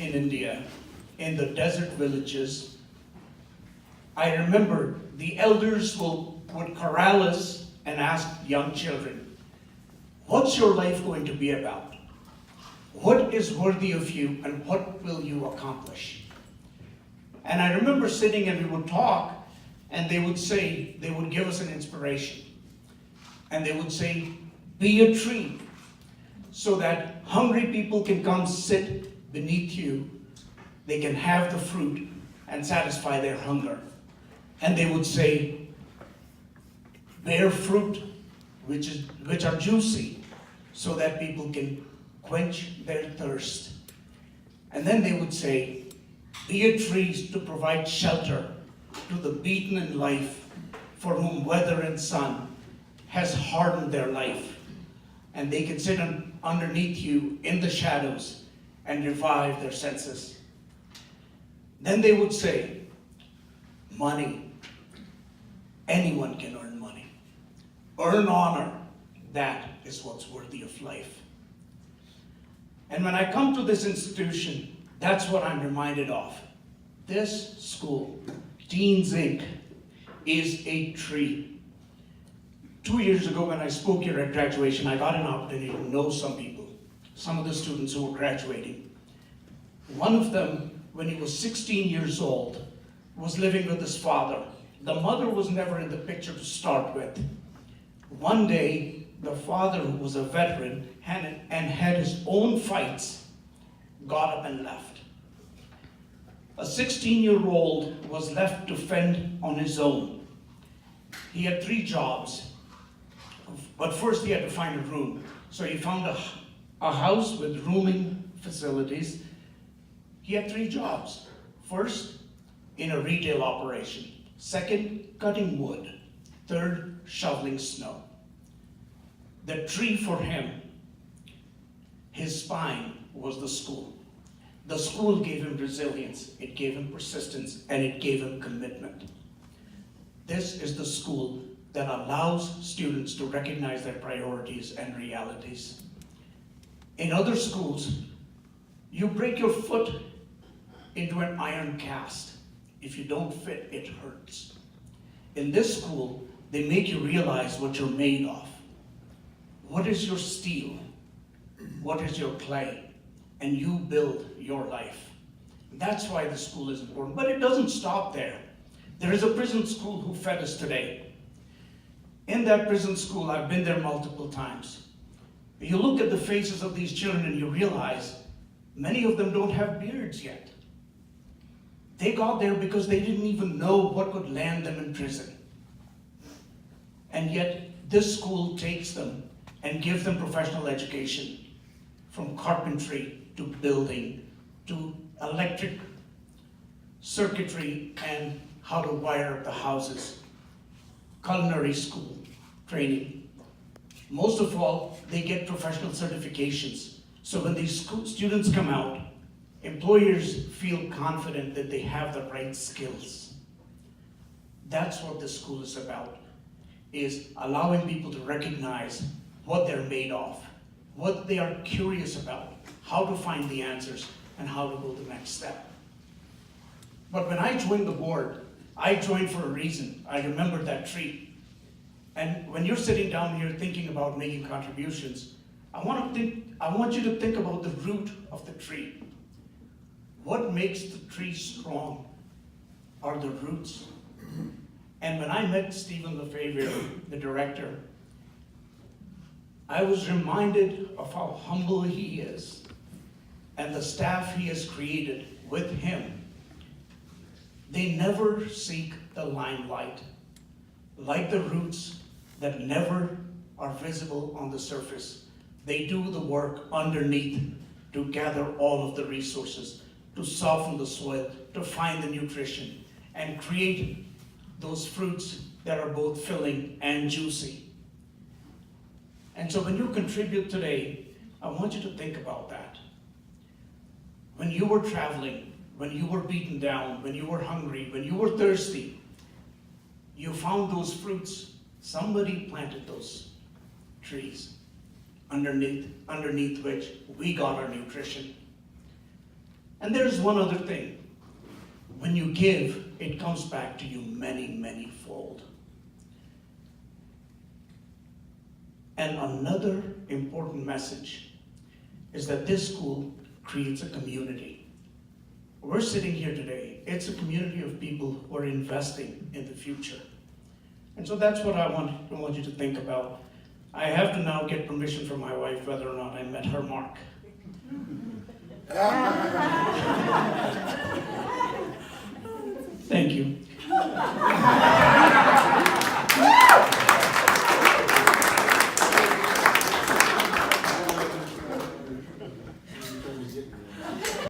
in India, in the desert villages, I remember the elders would corral us and ask young children, what's your life going to be about? What is worthy of you and what will you accomplish? And I remember sitting and we would talk and they would give us an inspiration. And they would say, be a tree so that hungry people can come sit beneath you. They can have the fruit and satisfy their hunger. And they would say, bear fruit which are juicy so that people can quench their thirst. And then they would say, be a tree to provide shelter to the beaten in life for whom weather and sun has hardened their life. And they can sit underneath you in the shadows and revive their senses. Then they would say, money, anyone can earn money. Earn honor, that is what's worthy of life. And when I come to this institution, that's what I'm reminded of. This school, Teens Inc., is a tree. 2 years ago when I spoke here at graduation, I got an opportunity to know some people, some of the students who were graduating. One of them, when he was 16 years old, was living with his father. The mother was never in the picture to start with. One day, the father, who was a veteran and had his own fights, got up and left. A 16-year-old was left to fend on his own. He had 3 jobs, but first he had to find a room. So he found a house with rooming facilities. He had 3 jobs. First, in a retail operation. Second, cutting wood. Third, shoveling snow. The tree for him, his spine, was the school. The school gave him resilience, it gave him persistence, and it gave him commitment. This is the school that allows students to recognize their priorities and realities. In other schools, you break your foot into an iron cast. If you don't fit, it hurts. In this school, they make you realize what you're made of. What is your steel? What is your clay? And you build your life. That's why the school is important. But it doesn't stop there. There is a prison school who fed us today. In that prison school, I've been there multiple times. You look at the faces of these children and you realize many of them don't have beards yet. They got there because they didn't even know what could land them in prison. And yet, this school takes them and gives them professional education, from carpentry to building to electric circuitry and how to wire up the houses, culinary school training. Most of all, they get professional certifications. So when these students come out, employers feel confident that they have the right skills. That's what this school is about, is allowing people to recognize what they're made of, what they are curious about, how to find the answers, and how to go the next step. But when I joined the board, I joined for a reason. I remembered that tree. And when you're sitting down here thinking about making contributions, I want you to think about the root of the tree. What makes the tree strong are the roots. And when I met Stephen Lefebvre, the director, I was reminded of how humble he is and the staff he has created with him. They never seek the limelight, like the roots that never are visible on the surface. They do the work underneath to gather all of the resources, to soften the soil, to find the nutrition, and create those fruits that are both filling and juicy. And so when you contribute today, I want you to think about that. When you were traveling, when you were beaten down, when you were hungry, when you were thirsty, you found those fruits. Somebody planted those trees underneath which we got our nutrition. And there's one other thing. When you give, it comes back to you many, many fold. And another important message is that this school creates a community. We're sitting here today. It's a community of people who are investing in the future. And so that's what I want you to think about. I have to now get permission from my wife whether or not I met her mark. Thank you.